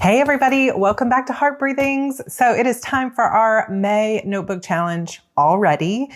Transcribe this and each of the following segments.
Hey everybody, welcome back to Heart Breathings. So it is time for our May notebook challenge already.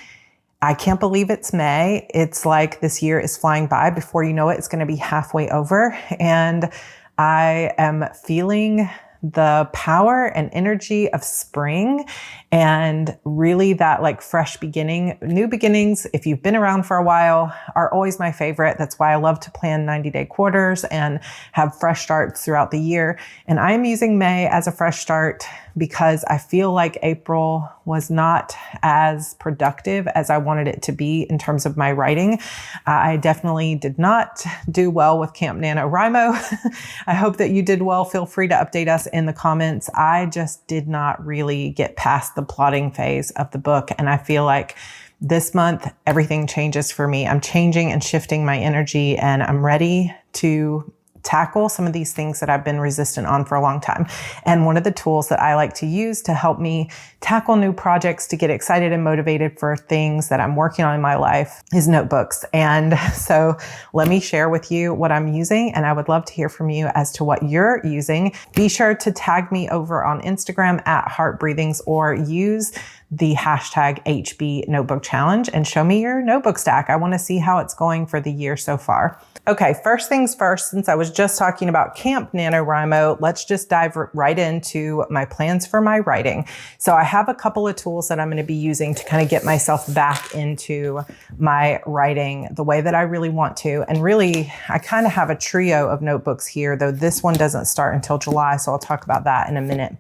I can't believe it's May. It's like this year is flying by. Before you know it, it's going to be halfway over. And I am feeling the power and energy of spring and really that like fresh beginning. New beginnings, if you've been around for a while, are always my favorite. That's why I love to plan 90-day quarters and have fresh starts throughout the year. And I'm using May as a fresh start because I feel like April was not as productive as I wanted it to be in terms of my writing. I definitely did not do well with Camp NaNoWriMo. I hope that you did well. Feel free to update us in the comments. I just did not really get past the plotting phase of the book. And I feel like this month, everything changes for me. I'm changing and shifting my energy, and I'm ready to tackle some of these things that I've been resistant on for a long time. And one of the tools that I like to use to help me tackle new projects, to get excited and motivated for things that I'm working on in my life, is notebooks. And so let me share with you what I'm using, and I would love to hear from you as to what you're using. Be sure to tag me over on Instagram at HeartBreathings, or use the hashtag hbnotebookchallenge and show me your notebook stack. I want to see how it's going for the year so far. Okay, first things first, since I was just talking about Camp NaNoWriMo, let's just dive right into my plans for my writing. So I have a couple of tools that I'm going to be using to kind of get myself back into my writing the way that I really want to. And really, I kind of have a trio of notebooks here, though this one doesn't start until July, so I'll talk about that in a minute.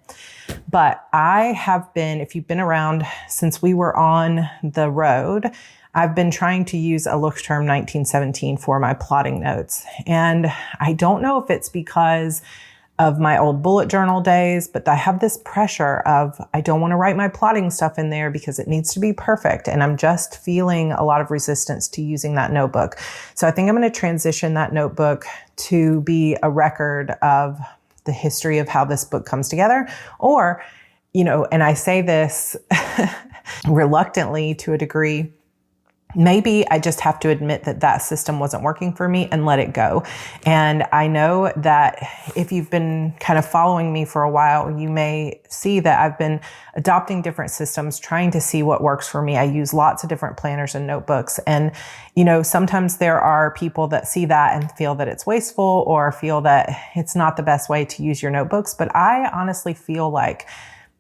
But I have been, if you've been around since we were on the road, I've been trying to use a Look Term 1917 for my plotting notes. And I don't know if it's because of my old bullet journal days, but I have this pressure of, I don't want to write my plotting stuff in there because it needs to be perfect. And I'm just feeling a lot of resistance to using that notebook. So I think I'm going to transition that notebook to be a record of the history of how this book comes together. Or, you know, and I say this reluctantly to a degree, maybe I just have to admit that that system wasn't working for me and let it go. And I know that if you've been kind of following me for a while, you may see that I've been adopting different systems, trying to see what works for me. I use lots of different planners and notebooks. And, you know, sometimes there are people that see that and feel that it's wasteful or feel that it's not the best way to use your notebooks. But I honestly feel like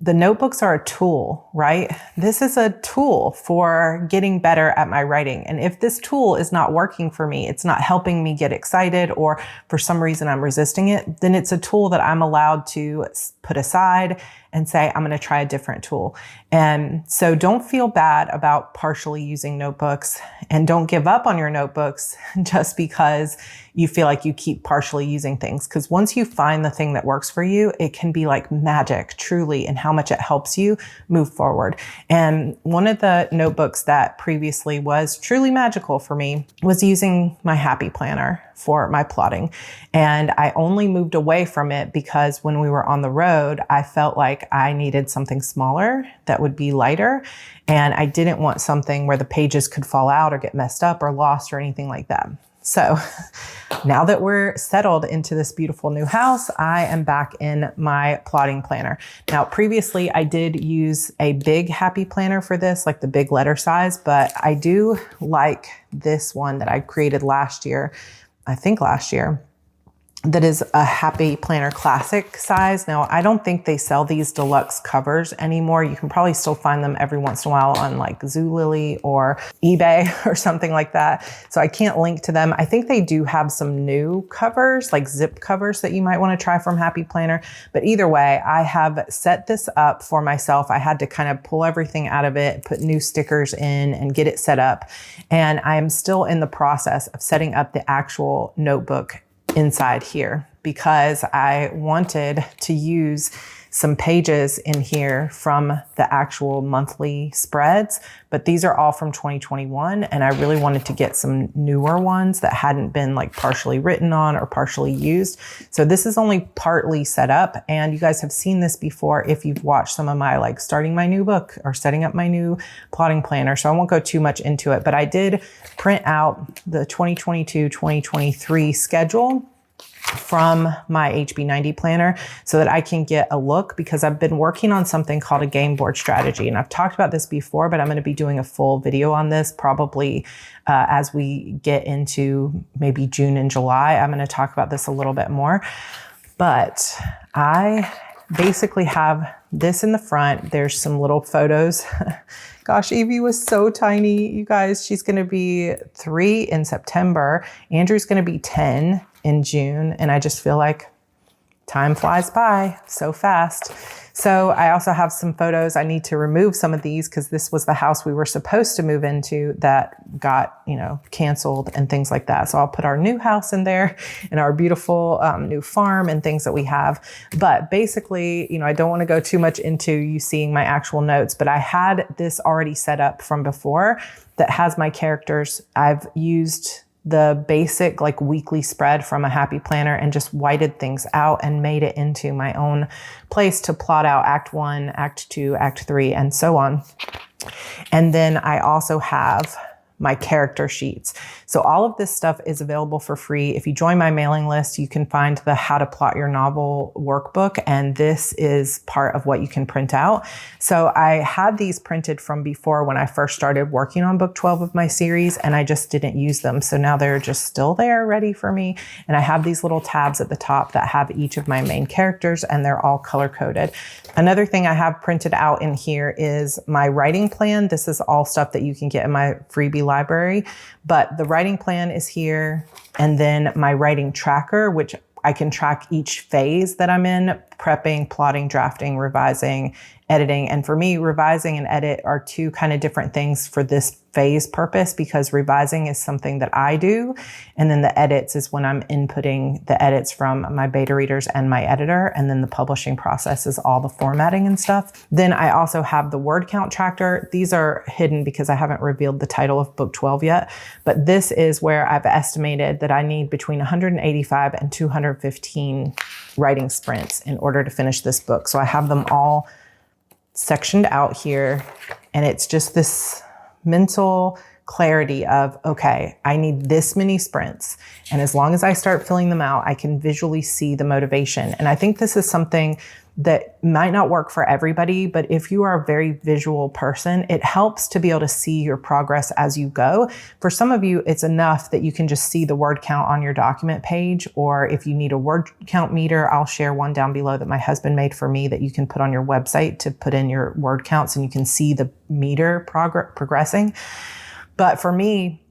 the notebooks are a tool, right? This is a tool for getting better at my writing. And if this tool is not working for me, it's not helping me get excited, or for some reason I'm resisting it, then it's a tool that I'm allowed to put aside and say, I'm going to try a different tool. And so don't feel bad about partially using notebooks, and don't give up on your notebooks just because you feel like you keep partially using things. Because once you find the thing that works for you, it can be like magic, truly, in how much it helps you move forward. And one of the notebooks that previously was truly magical for me was using my Happy Planner for my plotting. And I only moved away from it because when we were on the road, I felt like I needed something smaller that would be lighter. And I didn't want something where the pages could fall out or get messed up or lost or anything like that. So now that we're settled into this beautiful new house, I am back in my plotting planner. Now, previously I did use a big Happy Planner for this, like the big letter size, but I do like this one that I created last year, that is a Happy Planner Classic size. Now, I don't think they sell these deluxe covers anymore. You can probably still find them every once in a while on like Zulily or eBay or something like that. So I can't link to them. I think they do have some new covers, like zip covers, that you might want to try from Happy Planner. But either way, I have set this up for myself. I had to kind of pull everything out of it, put new stickers in, and get it set up. And I am still in the process of setting up the actual notebook inside here, because I wanted to use some pages in here from the actual monthly spreads, but these are all from 2021. And I really wanted to get some newer ones that hadn't been like partially written on or partially used. So this is only partly set up, and you guys have seen this before if you've watched some of my like starting my new book or setting up my new plotting planner. So I won't go too much into it, but I did print out the 2022-2023 schedule from my HB90 planner so that I can get a look, because I've been working on something called a game board strategy. And I've talked about this before, but I'm going to be doing a full video on this probably as we get into maybe June and July. I'm going to talk about this a little bit more, but I basically have this in the front. There's some little photos. Gosh, Evie was so tiny, you guys. She's going to be 3 in September. Andrew's going to be 10 in June. And I just feel like time flies by so fast. So I also have some photos. I need to remove some of these because this was the house we were supposed to move into that got, canceled and things like that. So I'll put our new house in there and our beautiful new farm and things that we have. But basically, I don't want to go too much into you seeing my actual notes, but I had this already set up from before that has my characters. I've used the basic weekly spread from a happy planner and just whited things out and made it into my own place to plot out Act 1, Act 2, Act 3, and so on. And then I also have my character sheets. So all of this stuff is available for free. If you join my mailing list, you can find the How to Plot Your Novel workbook, and this is part of what you can print out. So I had these printed from before when I first started working on book 12 of my series, and I just didn't use them. So now they're just still there ready for me. And I have these little tabs at the top that have each of my main characters, and they're all color coded. Another thing I have printed out in here is my writing plan. This is all stuff that you can get in my freebie library, but the writing plan is here. And then my writing tracker, which I can track each phase that I'm in: prepping, plotting, drafting, revising, editing. And for me, revising and edit are two kind of different things for this phase purpose, because revising is something that I do. And then the edits is when I'm inputting the edits from my beta readers and my editor. And then the publishing process is all the formatting and stuff. Then I also have the word count tracker. These are hidden because I haven't revealed the title of book 12 yet. But this is where I've estimated that I need between 185 and 215 writing sprints in order to finish this book. So I have them all sectioned out here, and it's just this mental clarity of, okay, I need this many sprints. And as long as I start filling them out, I can visually see the motivation. And I think this is something that might not work for everybody, but if you are a very visual person, it helps to be able to see your progress as you go. For some of you, it's enough that you can just see the word count on your document page, or if you need a word count meter, I'll share one down below that my husband made for me that you can put on your website to put in your word counts, and you can see the meter progressing. But for me,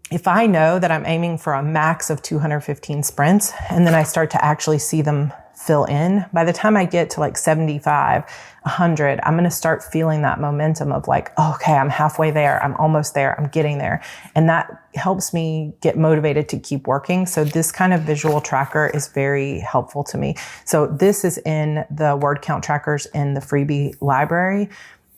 if I know that I'm aiming for a max of 215 sprints, and then I start to actually see them fill in, by the time I get to 75, 100, I'm going to start feeling that momentum of okay, I'm halfway there. I'm almost there. I'm getting there. And that helps me get motivated to keep working. So this kind of visual tracker is very helpful to me. So this is in the word count trackers in the freebie library,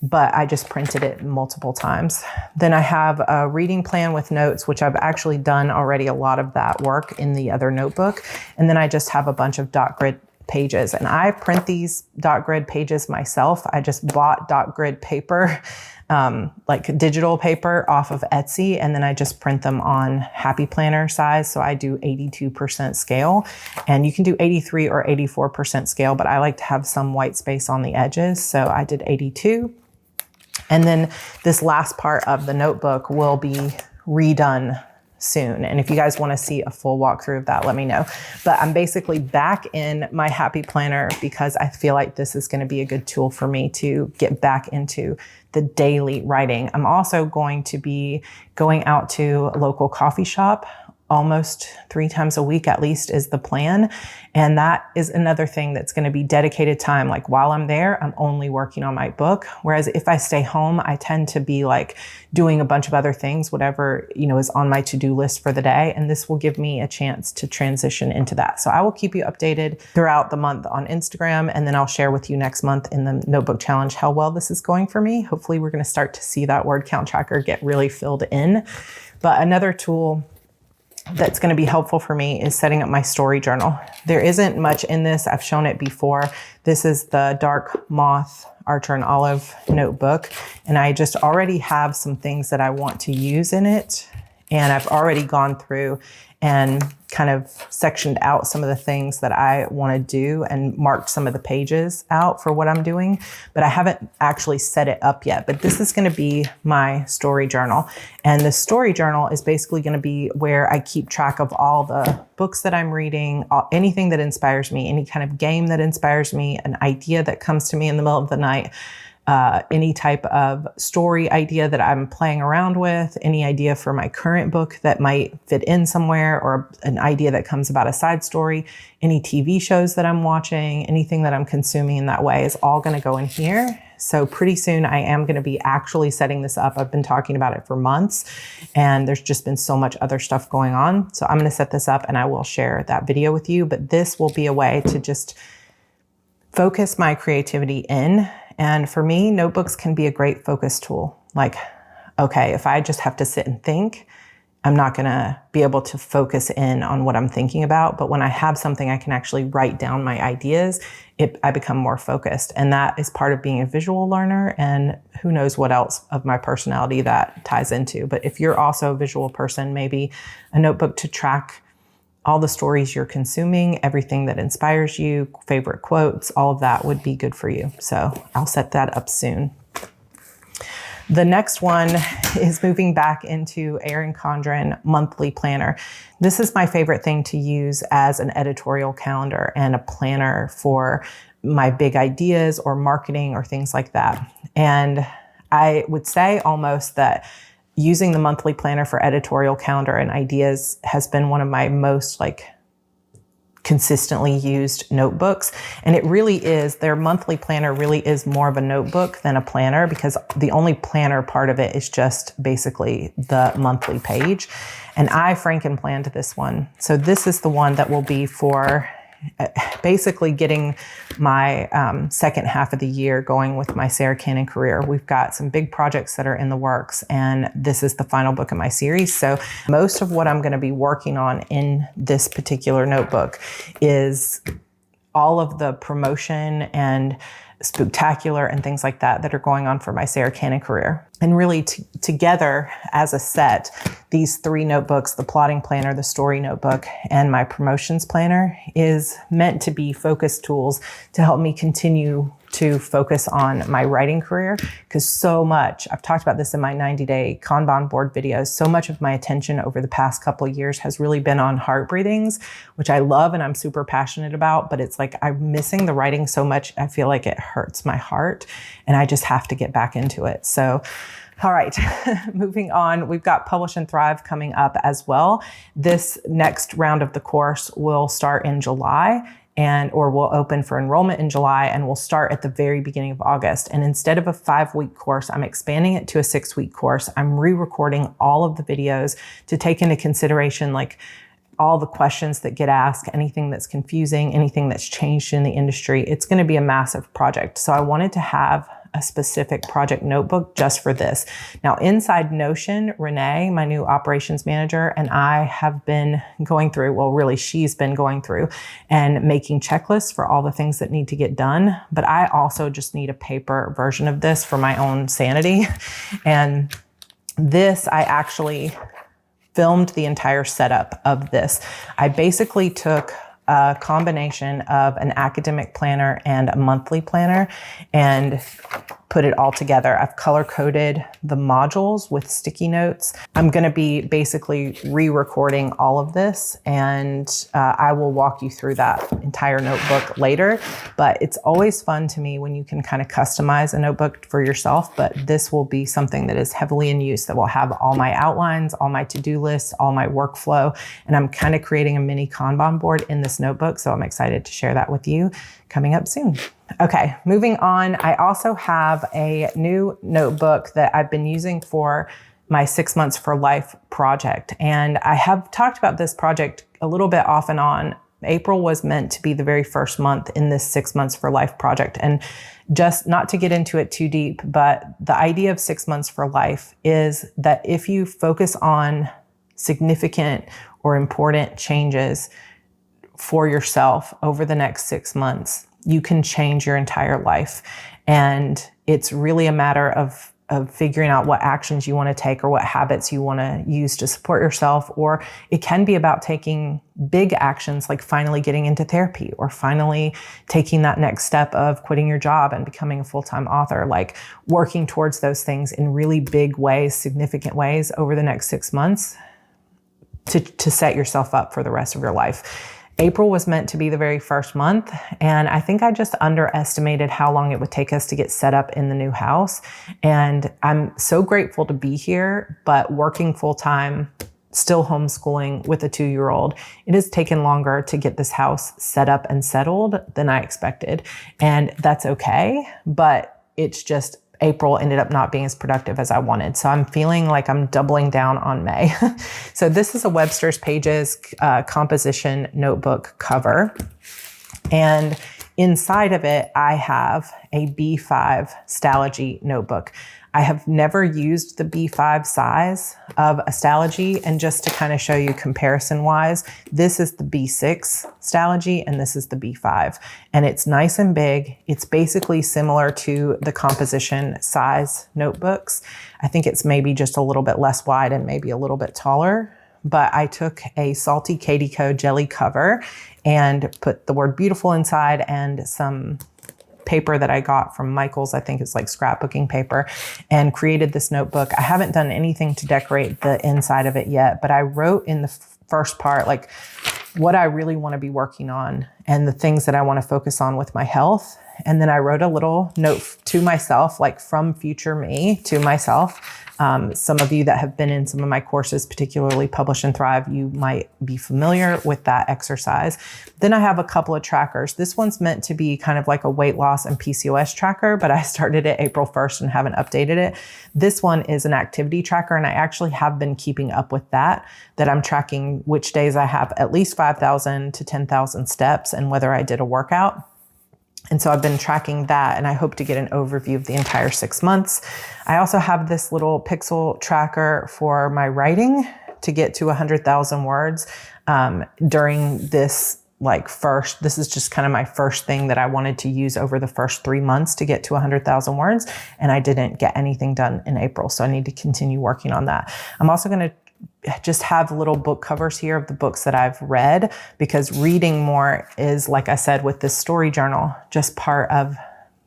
but I just printed it multiple times. Then I have a reading plan with notes, which I've actually done already a lot of that work in the other notebook. And then I just have a bunch of dot grid pages, and I print these dot grid pages myself. I just bought dot grid paper, digital paper off of Etsy, and then I just print them on Happy Planner size. So I do 82% scale, and you can do 83 or 84% scale, but I like to have some white space on the edges. So I did 82. And then this last part of the notebook will be redone soon. And if you guys want to see a full walkthrough of that, let me know. But I'm basically back in my Happy Planner because I feel like this is going to be a good tool for me to get back into the daily writing. I'm also going to be going out to a local coffee shop almost 3 times a week, at least, is the plan. And that is another thing that's going to be dedicated time. While I'm there, I'm only working on my book. Whereas if I stay home, I tend to be doing a bunch of other things, whatever, is on my to-do list for the day. And this will give me a chance to transition into that. So I will keep you updated throughout the month on Instagram. And then I'll share with you next month in the notebook challenge how well this is going for me. Hopefully we're going to start to see that word count tracker get really filled in. But another tool that's going to be helpful for me is setting up my story journal. There isn't much in this. I've shown it before. This is the Dark Moth Archer and Olive notebook, and I just already have some things that I want to use in it. And I've already gone through and kind of sectioned out some of the things that I want to do and marked some of the pages out for what I'm doing, but I haven't actually set it up yet. But this is going to be my story journal. And the story journal is basically going to be where I keep track of all the books that I'm reading, anything that inspires me, any kind of game that inspires me, an idea that comes to me in the middle of the night, any type of story idea that I'm playing around with, any idea for my current book that might fit in somewhere, or an idea that comes about a side story, any TV shows that I'm watching, anything that I'm consuming in that way is all going to go in here. So pretty soon I am going to be actually setting this up. I've been talking about it for months and there's just been so much other stuff going on. So I'm going to set this up and I will share that video with you, but this will be a way to just focus my creativity in. And for me, notebooks can be a great focus tool. Like, okay, if I just have to sit and think, I'm not going to be able to focus in on what I'm thinking about. But when I have something I can actually write down my ideas, I become more focused. And that is part of being a visual learner. And who knows what else of my personality that ties into. But if you're also a visual person, maybe a notebook to track all the stories you're consuming, everything that inspires you, favorite quotes, all of that would be good for you. So I'll set that up soon. The next one is moving back into Erin Condren monthly planner. This is my favorite thing to use as an editorial calendar and a planner for my big ideas or marketing or things like that. And I would say almost that using the monthly planner for editorial calendar and ideas has been one of my most consistently used notebooks. And it really is, their monthly planner really is more of a notebook than a planner, because the only planner part of it is just basically the monthly page. And I Franken-planned this one. So this is the one that will be for basically getting my second half of the year going with my Sarra Cannon career. We've got some big projects that are in the works, and this is the final book in my series. So most of what I'm going to be working on in this particular notebook is all of the promotion and spectacular and things like that that are going on for my Sarra Cannon career. And really together as a set, these three notebooks, the plotting planner, the story notebook, and my promotions planner, is meant to be focus tools to help me continue to focus on my writing career. Because so much, I've talked about this in my 90-day Kanban board videos, so much of my attention over the past couple of years has really been on heart breathings, which I love and I'm super passionate about, but it's like I'm missing the writing so much, I feel like it hurts my heart and I just have to get back into it. So all right, moving on, we've got Publish and Thrive coming up as well. This next round of the course will start in July or will open for enrollment in July, and will start at the very beginning of August. And instead of a 5-week course, I'm expanding it to a 6-week course. I'm re-recording all of the videos to take into consideration all the questions that get asked, anything that's confusing, anything that's changed in the industry. It's going to be a massive project. So I wanted to have a specific project notebook just for this. Now, inside Notion, Renee, my new operations manager, and I have been going through, well, really, she's been going through and making checklists for all the things that need to get done. But I also just need a paper version of this for my own sanity. And this, I actually filmed the entire setup of this. I basically took a combination of an academic planner and a monthly planner and put it all together. I've color coded the modules with sticky notes. I'm going to be basically re-recording all of this, and I will walk you through that entire notebook later. But it's always fun to me when you can kind of customize a notebook for yourself. But this will be something that is heavily in use, that will have all my outlines, all my to-do lists, all my workflow. And I'm kind of creating a mini Kanban board in this notebook. So I'm excited to share that with you coming up soon. Okay, moving on. I also have a new notebook that I've been using for my 6 months for life project. And I have talked about this project a little bit off and on. April was meant to be the very first month in this 6 months for life project. And just not to get into it too deep, but the idea of 6 months for life is that if you focus on significant or important changes for yourself over the next 6 months, you can change your entire life. And it's really a matter of of figuring out what actions you want to take or what habits you want to use to support yourself. Or it can be about taking big actions like finally getting into therapy or finally taking that next step of quitting your job and becoming a full-time author, like working towards those things in really big ways, significant ways over the next 6 months to set yourself up for the rest of your life. April was meant to be the very first month, and I think I just underestimated how long it would take us to get set up in the new house. And I'm so grateful to be here, but working full-time, still homeschooling with a 2-year-old, it has taken longer to get this house set up and settled than I expected. And that's okay, but it's just April ended up not being as productive as I wanted. So I'm feeling like I'm doubling down on May. So this is a Webster's Pages composition notebook cover. And inside of it, I have a B5 Stalogy notebook. I have never used the B5 size of a Stalogy, and just to kind of show you comparison wise, this is the B6 Stalogy and this is the B5, and it's nice and big. It's basically similar to the composition size notebooks. I think it's maybe just a little bit less wide and maybe a little bit taller, but I took a Salty Katie Co jelly cover and put the word beautiful inside and some paper that I got from Michael's, I think it's like scrapbooking paper, and created this notebook. I haven't done anything to decorate the inside of it yet, but I wrote in the first part, like what I really want to be working on and the things that I want to focus on with my health. And then I wrote a little note to myself, like from future me to myself. Some of you that have been in some of my courses, particularly Publish and Thrive, you might be familiar with that exercise. Then I have a couple of trackers. This one's meant to be kind of like a weight loss and PCOS tracker, but I started it April 1st and haven't updated it. This one is an activity tracker, and I actually have been keeping up with that I'm tracking which days I have at least 5,000 to 10,000 steps and whether I did a workout. And so I've been tracking that, and I hope to get an overview of the entire 6 months. I also have this little pixel tracker for my writing to get to 100,000 words during this this is just kind of my first thing that I wanted to use over the first 3 months to get to 100,000 words. And I didn't get anything done in April. So I need to continue working on that. I'm also going to just have little book covers here of the books that I've read, because reading more is, like I said, with this story journal, just part of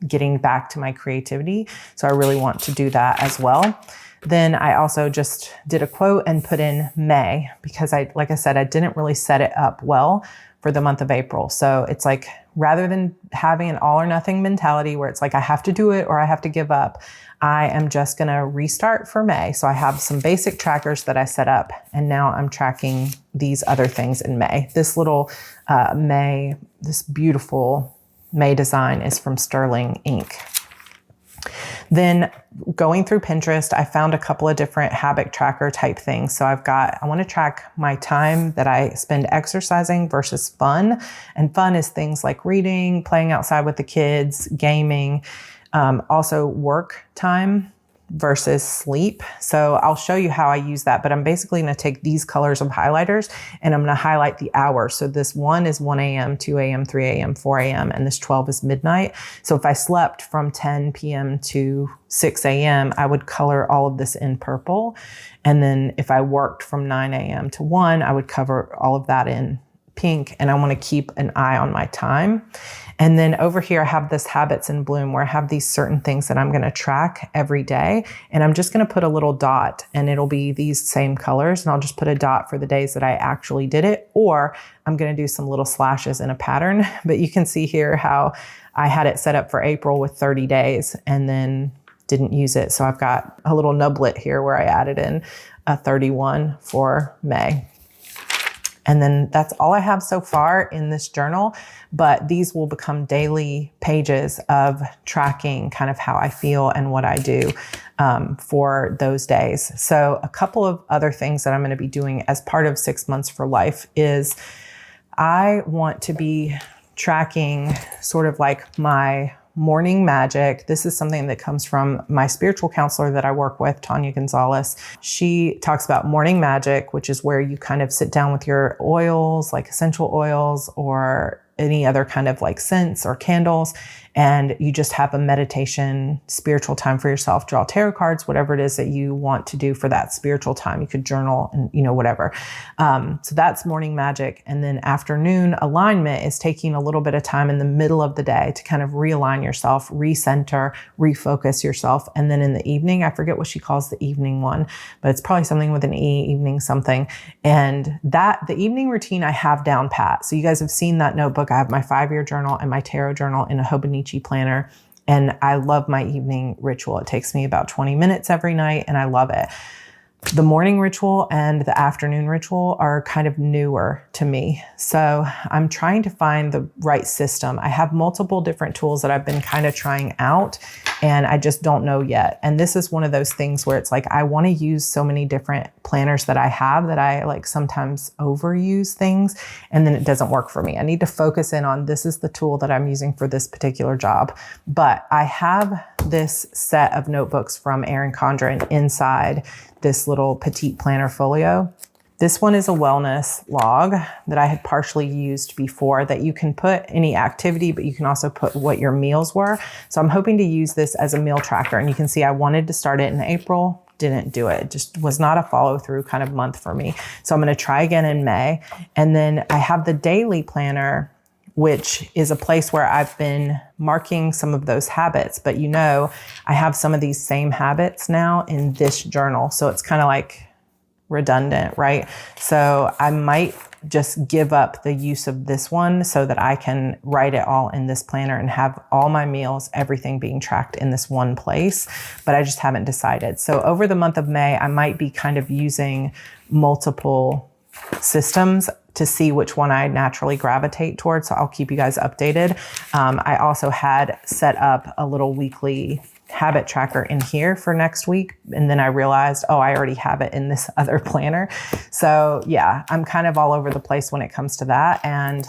getting back to my creativity. So I really want to do that as well. Then I also just did a quote and put in May, because like I said, I didn't really set it up well for the month of April. So it's like, rather than having an all or nothing mentality where it's like, I have to do it or I have to give up, I am just going to restart for May. So I have some basic trackers that I set up, and now I'm tracking these other things in May. This little this beautiful May design is from Sterling Ink. Then going through Pinterest, I found a couple of different habit tracker type things. So I want to track my time that I spend exercising versus fun. And fun is things like reading, playing outside with the kids, gaming, also work time versus sleep. So I'll show you how I use that, but I'm basically going to take these colors of highlighters and I'm going to highlight the hours. So this 1 is 1 a.m., 2 a.m., 3 a.m., 4 a.m., and this 12 is midnight. So if I slept from 10 p.m. to 6 a.m., I would color all of this in purple. And then if I worked from 9 a.m. to 1, I would cover all of that in pink, and I want to keep an eye on my time. And then over here, I have this habits in bloom where I have these certain things that I'm going to track every day. And I'm just going to put a little dot, and it'll be these same colors. And I'll just put a dot for the days that I actually did it, or I'm going to do some little slashes in a pattern. But you can see here how I had it set up for April with 30 days and then didn't use it. So I've got a little nublet here where I added in a 31 for May. And then that's all I have so far in this journal, but these will become daily pages of tracking kind of how I feel and what I do for those days. So a couple of other things that I'm going to be doing as part of 6 months for life is I want to be tracking sort of like my morning magic. This is something that comes from my spiritual counselor that I work with, Tanya Gonzalez. She talks about morning magic, which is where you kind of sit down with your oils, like essential oils or any other kind of like scents or candles, and you just have a meditation, spiritual time for yourself, draw tarot cards, whatever it is that you want to do for that spiritual time. You could journal and, whatever. So that's morning magic. And then afternoon alignment is taking a little bit of time in the middle of the day to kind of realign yourself, recenter, refocus yourself. And then in the evening, I forget what she calls the evening one, but it's probably something with an E, evening something. And the evening routine I have down pat. So you guys have seen that notebook. I have my 5-year journal and my tarot journal in a hbnotebookchallenge planner. And I love my evening ritual. It takes me about 20 minutes every night and I love it. The morning ritual and the afternoon ritual are kind of newer to me. So I'm trying to find the right system. I have multiple different tools that I've been kind of trying out and I just don't know yet. And this is one of those things where it's like, I want to use so many different planners that I have that I like sometimes overuse things and then it doesn't work for me. I need to focus in on this is the tool that I'm using for this particular job. But I have this set of notebooks from Erin Condren inside this little petite planner folio. This one is a wellness log that I had partially used before that you can put any activity, but you can also put what your meals were. So I'm hoping to use this as a meal tracker. And you can see I wanted to start it in April, didn't do it. It just was not a follow through kind of month for me. So I'm going to try again in May. And then I have the daily planner, which is a place where I've been marking some of those habits. But I have some of these same habits now in this journal. So it's kind of like redundant, right? So I might just give up the use of this one so that I can write it all in this planner and have all my meals, everything being tracked in this one place. But I just haven't decided. So over the month of May, I might be kind of using multiple systems to see which one I naturally gravitate towards. So I'll keep you guys updated. I also had set up a little weekly habit tracker in here for next week. And then I realized, I already have it in this other planner. So yeah, I'm kind of all over the place when it comes to that. And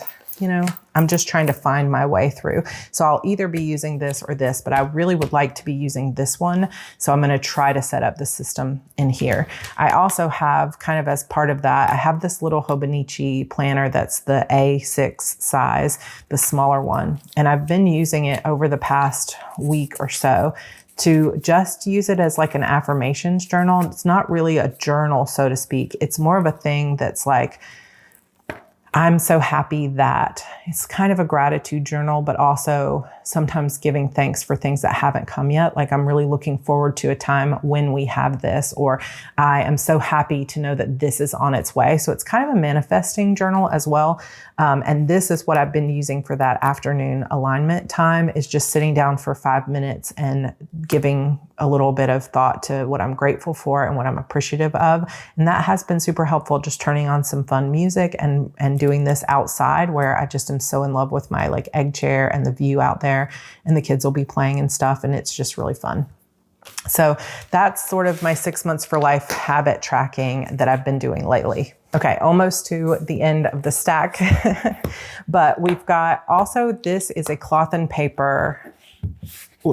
I'm just trying to find my way through. So I'll either be using this or this, but I really would like to be using this one. So I'm going to try to set up the system in here. I also have kind of as part of that, I have this little hbnotebookchallenge planner that's the A6 size, the smaller one. And I've been using it over the past week or so to just use it as like an affirmations journal. It's not really a journal, so to speak. It's more of a thing that's like, I'm so happy that it's kind of a gratitude journal, but also sometimes giving thanks for things that haven't come yet. Like I'm really looking forward to a time when we have this, or I am so happy to know that this is on its way. So it's kind of a manifesting journal as well. And this is what I've been using for that afternoon alignment time, is just sitting down for 5 minutes and giving a little bit of thought to what I'm grateful for and what I'm appreciative of. And that has been super helpful, just turning on some fun music and doing this outside, where I just am so in love with my like egg chair and the view out there, and the kids will be playing and stuff. And it's just really fun. So that's sort of my 6 months for life habit tracking that I've been doing lately. Okay, almost to the end of the stack, but we've got also, this is a cloth and paper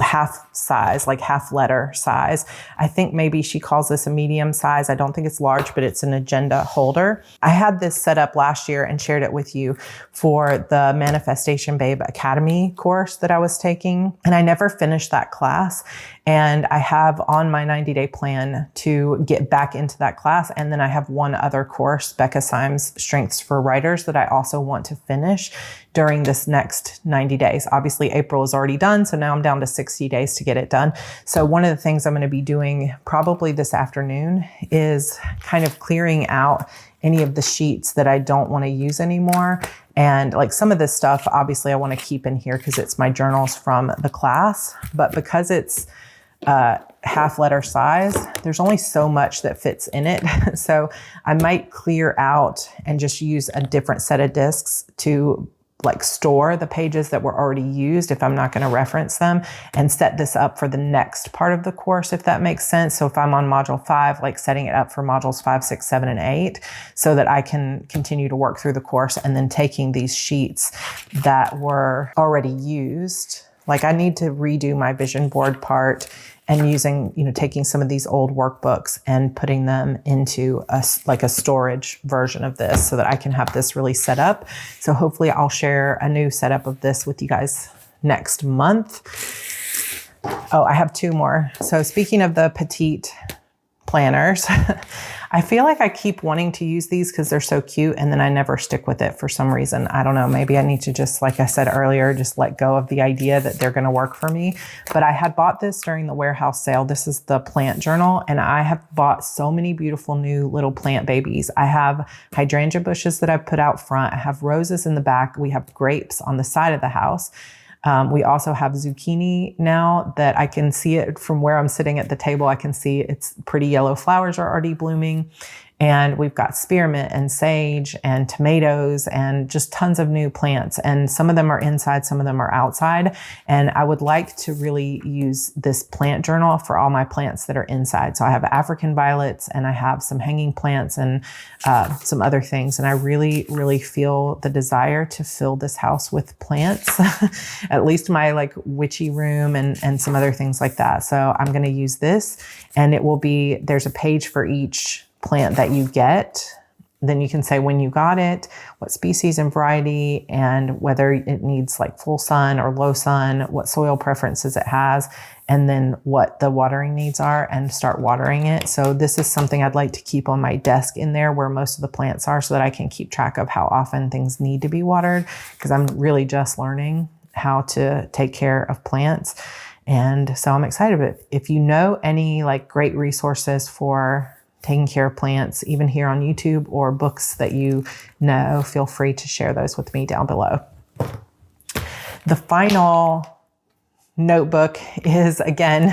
half size, like half letter size. I think maybe she calls this a medium size. I don't think it's large, but it's an agenda holder. I had this set up last year and shared it with you for the Manifestation Babe Academy course that I was taking. And I never finished that class. And I have on my 90-day plan to get back into that class. And then I have one other course, Becca Syme's Strengths for Writers, that I also want to finish during this next 90 days. Obviously, April is already done. So now I'm down to 60 days to get it done. So one of the things I'm going to be doing probably this afternoon is kind of clearing out any of the sheets that I don't want to use anymore. And like some of this stuff, obviously I want to keep in here because it's my journals from the class, but because it's half letter size, there's only so much that fits in it. So I might clear out and just use a different set of discs to like store the pages that were already used if I'm not going to reference them, and set this up for the next part of the course, if that makes sense. So if I'm on module 5, like setting it up for modules 5, 6, 7, and 8, so that I can continue to work through the course, and then taking these sheets that were already used. Like I need to redo my vision board part, and using, taking some of these old workbooks and putting them into a storage version of this so that I can have this really set up. So hopefully I'll share a new setup of this with you guys next month. Oh, I have 2 more. So speaking of the petite planners, I feel like I keep wanting to use these because they're so cute, and then I never stick with it for some reason. I don't know. Maybe I need to just, like I said earlier, just let go of the idea that they're going to work for me. But I had bought this during the warehouse sale. This is the plant journal, and I have bought so many beautiful new little plant babies. I have hydrangea bushes that I've put out front. I have roses in the back. We have grapes on the side of the house. We also have zucchini now that I can see it from where I'm sitting at the table. I can see its pretty yellow flowers are already blooming. And we've got spearmint and sage and tomatoes and just tons of new plants. And some of them are inside, some of them are outside. And I would like to really use this plant journal for all my plants that are inside. So I have African violets, and I have some hanging plants and some other things. And I really, really feel the desire to fill this house with plants, at least my like witchy room and some other things like that. So I'm going to use this, and it will be, there's a page for each plant that you get. Then you can say when you got it, what species and variety, and whether it needs like full sun or low sun, what soil preferences it has, and then what the watering needs are, and start watering it. So this is something I'd like to keep on my desk in there where most of the plants are, so that I can keep track of how often things need to be watered, because I'm really just learning how to take care of plants. And so I'm excited. But if you know any like great resources for taking care of plants, even here on YouTube, or books that you know, feel free to share those with me down below. The final notebook is, again,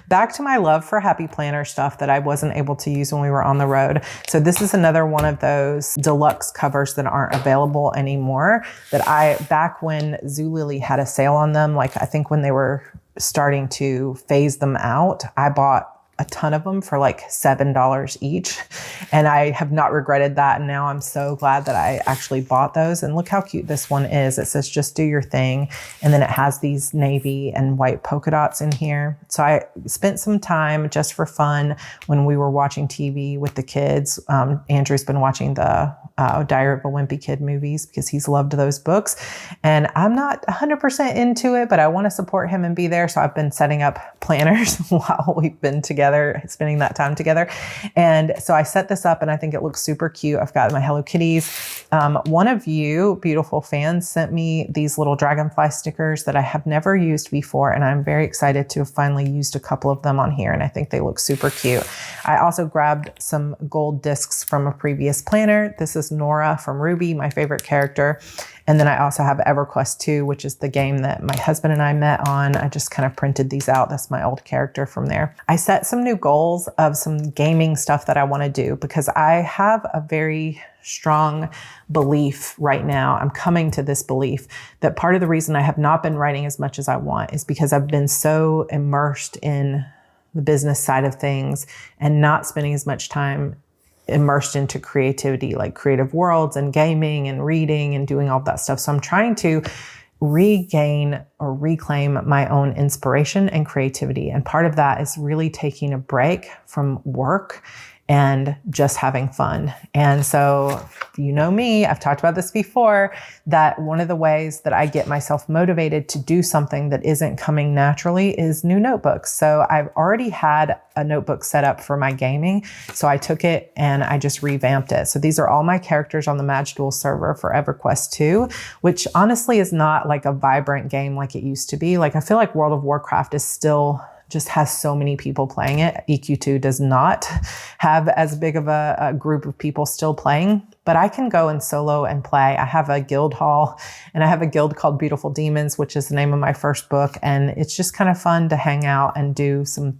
back to my love for Happy Planner stuff that I wasn't able to use when we were on the road. So this is another one of those deluxe covers that aren't available anymore, that back when Zulily had a sale on them, like I think when they were starting to phase them out, I bought a ton of them for like $7 each. And I have not regretted that. And now I'm so glad that I actually bought those. And look how cute this one is. It says, just do your thing. And then it has these navy and white polka dots in here. So I spent some time just for fun when we were watching TV with the kids. Andrew's been watching the Diary of a Wimpy Kid movies because he's loved those books. And I'm not 100% into it, but I want to support him and be there. So I've been setting up planners while we've been together, spending that time together. And so I set this up, and I think it looks super cute. I've got my Hello Kitties. One of you beautiful fans sent me these little dragonfly stickers that I have never used before. And I'm very excited to have finally used a couple of them on here. And I think they look super cute. I also grabbed some gold discs from a previous planner. This is Nora from Ruby, my favorite character. And then I also have EverQuest 2, which is the game that my husband and I met on. I just kind of printed these out. That's my old character from there. I set some new goals of some gaming stuff that I want to do, because I have a very strong belief right now. I'm coming to this belief that part of the reason I have not been writing as much as I want is because I've been so immersed in the business side of things and not spending as much time immersed into creativity, like creative worlds and gaming and reading and doing all of that stuff. So I'm trying to regain or reclaim my own inspiration and creativity. And part of that is really taking a break from work and just having fun. And so, you know me, I've talked about this before, that one of the ways that I get myself motivated to do something that isn't coming naturally is new notebooks. So I've already had a notebook set up for my gaming. So I took it and I just revamped it. So these are all my characters on the Magdual server for EverQuest 2, which honestly is not like a vibrant game like it used to be. Like I feel like World of Warcraft is still just has so many people playing it. EQ2 does not have as big of a group of people still playing, but I can go and solo and play. I have a guild hall, and I have a guild called Beautiful Demons, which is the name of my first book. And it's just kind of fun to hang out and do some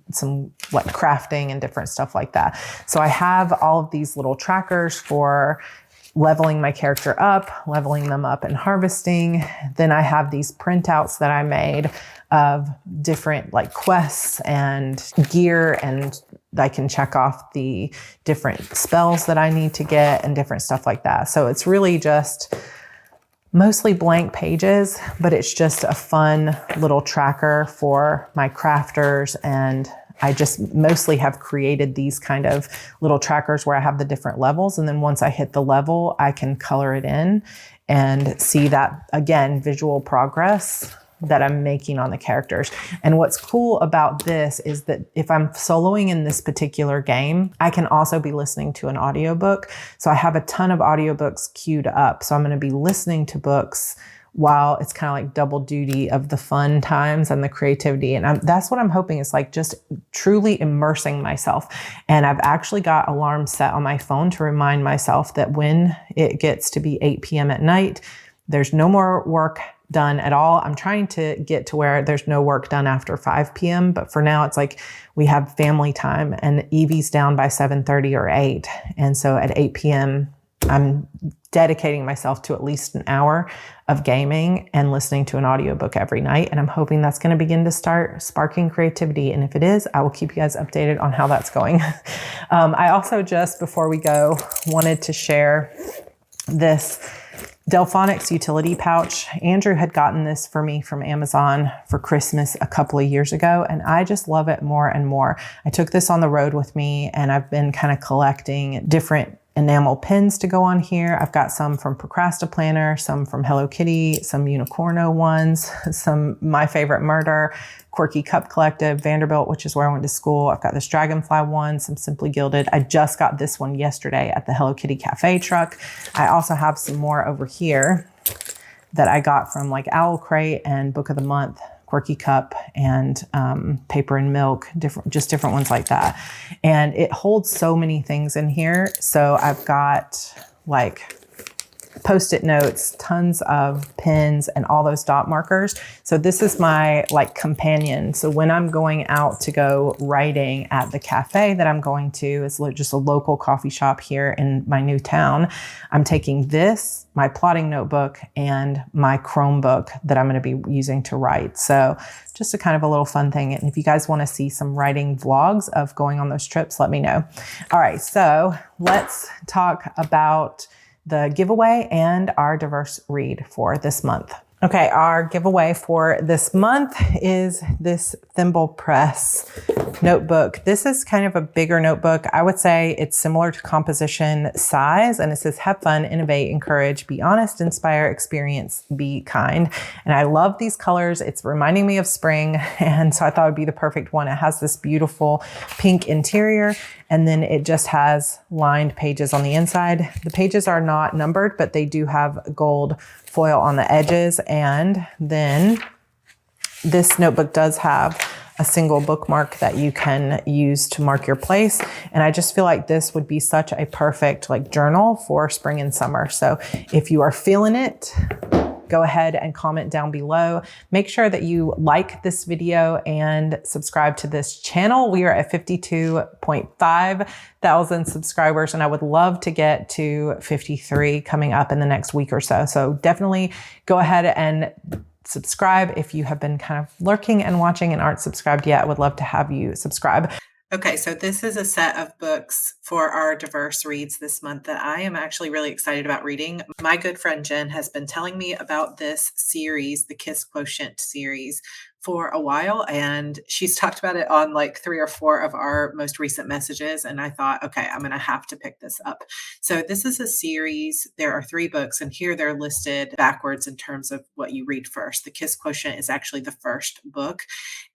like crafting and different stuff like that. So I have all of these little trackers for leveling my character up, leveling them up and harvesting. Then I have these printouts that I made of different like quests and gear, and I can check off the different spells that I need to get and different stuff like that. So it's really just mostly blank pages, but it's just a fun little tracker for my crafters. And I just mostly have created these kind of little trackers where I have the different levels. And then once I hit the level, I can color it in and see that, again, visual progress that I'm making on the characters. And what's cool about this is that if I'm soloing in this particular game, I can also be listening to an audiobook. So I have a ton of audiobooks queued up. So I'm going to be listening to books while it's kind of like double duty of the fun times and the creativity. And that's what I'm hoping is like just truly immersing myself. And I've actually got alarms set on my phone to remind myself that when it gets to be 8 p.m. at night, there's no more work done at all. I'm trying to get to where there's no work done after 5 p.m. But for now, it's like we have family time and Evie's down by 7:30 or 8. And so at 8 p.m., I'm dedicating myself to at least an hour of gaming and listening to an audiobook every night. And I'm hoping that's going to begin to start sparking creativity. And if it is, I will keep you guys updated on how that's going. I also just, before we go, wanted to share this Delphonics utility pouch. Andrew had gotten this for me from Amazon for Christmas a couple of years ago, and I just love it more and more. I took this on the road with me, and I've been kind of collecting different enamel pins to go on here. I've got some from Procrastiplanner, some from Hello Kitty, some Unicorno ones, some My Favorite Murder, Quirky Cup Collective, Vanderbilt, which is where I went to school. I've got this Dragonfly one, some Simply Gilded. I just got this one yesterday at the Hello Kitty Cafe truck. I also have some more over here that I got from like Owl Crate and Book of the Month, Quirky Cup, and Paper and Milk, different ones like that. And it holds so many things in here. So I've got like Post-it notes, tons of pens, and all those dot markers. So this is my like companion. So when I'm going out to go writing at the cafe that I'm going to, it's just a local coffee shop here in my new town, I'm taking this, my plotting notebook, and my Chromebook that I'm going to be using to write. So just a kind of a little fun thing. And if you guys want to see some writing vlogs of going on those trips, let me know. All right, so let's talk about the giveaway and our diverse read for this month. Okay, our giveaway for this month is this Thimble Press notebook. This is kind of a bigger notebook. I would say it's similar to composition size, and it says have fun, innovate, encourage, be honest, inspire, experience, be kind. And I love these colors. It's reminding me of spring, and so I thought it would be the perfect one. It has this beautiful pink interior, and then it just has lined pages on the inside. The pages are not numbered, but they do have gold foil on the edges. And then this notebook does have a single bookmark that you can use to mark your place. And I just feel like this would be such a perfect like journal for spring and summer. So if you are feeling it, go ahead and comment down below. Make sure that you like this video and subscribe to this channel. We are at 52.5 thousand subscribers, and I would love to get to 53 coming up in the next week or so. So definitely go ahead and subscribe if you have been kind of lurking and watching and aren't subscribed yet. I would love to have you subscribe. Okay, so this is a set of books for our diverse reads this month that I am actually really excited about reading. My good friend Jen has been telling me about this series, the Kiss Quotient series, for a while, and she's talked about it on like 3 or 4 of our most recent messages, and I thought, okay, I'm going to have to pick this up. So this is a series. There are 3 books, and here they're listed backwards in terms of what you read first. The Kiss Quotient is actually the first book,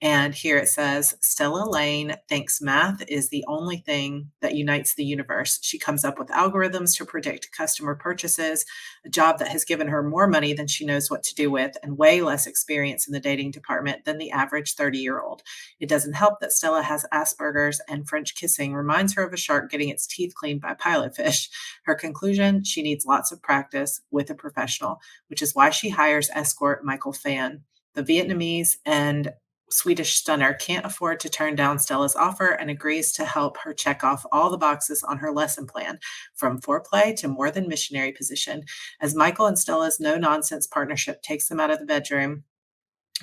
and here it says, Stella Lane thinks math is the only thing that unites the universe. She comes up with algorithms to predict customer purchases, a job that has given her more money than she knows what to do with, and way less experience in the dating department than the average 30-year-old. It doesn't help that Stella has Asperger's, and French kissing reminds her of a shark getting its teeth cleaned by pilot fish. Her conclusion, she needs lots of practice with a professional, which is why she hires escort Michael Phan. The Vietnamese and Swedish stunner can't afford to turn down Stella's offer and agrees to help her check off all the boxes on her lesson plan, from foreplay to more than missionary position. As Michael and Stella's no-nonsense partnership takes them out of the bedroom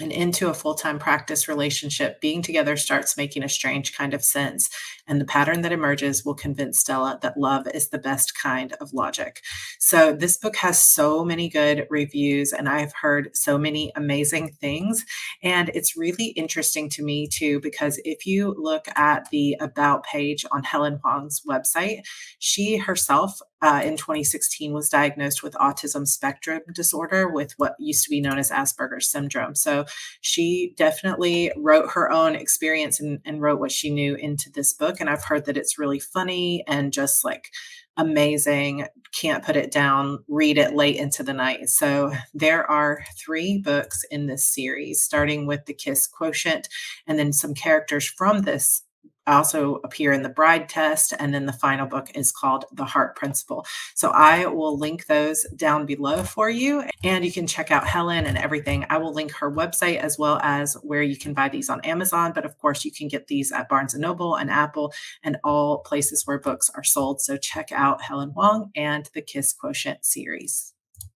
and into a full-time practice relationship, being together starts making a strange kind of sense, and the pattern that emerges will convince Stella that love is the best kind of logic. So this book has so many good reviews, and I've heard so many amazing things, and it's really interesting to me too, because if you look at the About page on Helen Huang's website, she herself in 2016 was diagnosed with autism spectrum disorder with what used to be known as Asperger's syndrome. So So she definitely wrote her own experience and wrote what she knew into this book. And I've heard that it's really funny and just like amazing. Can't put it down. Read it late into the night. So there are 3 books in this series, starting with The Kiss Quotient, and then some characters from this also appear in the Bride Test. And then the final book is called The Heart Principle. So I will link those down below for you, and you can check out Helen and everything. I will link her website as well as where you can buy these on Amazon. But of course, you can get these at Barnes & Noble and Apple and all places where books are sold. So check out Helen Wong and the Kiss Quotient series.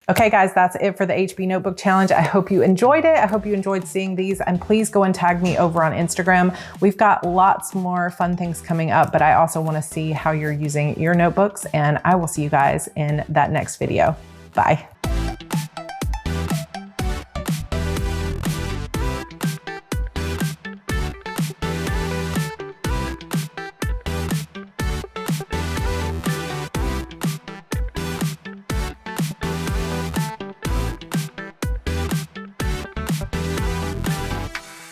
Okay, guys, that's it for the HB Notebook Challenge. I hope you enjoyed it. I hope you enjoyed seeing these, and please go and tag me over on Instagram. We've got lots more fun things coming up, but I also want to see how you're using your notebooks, and I will see you guys in that next video. Bye.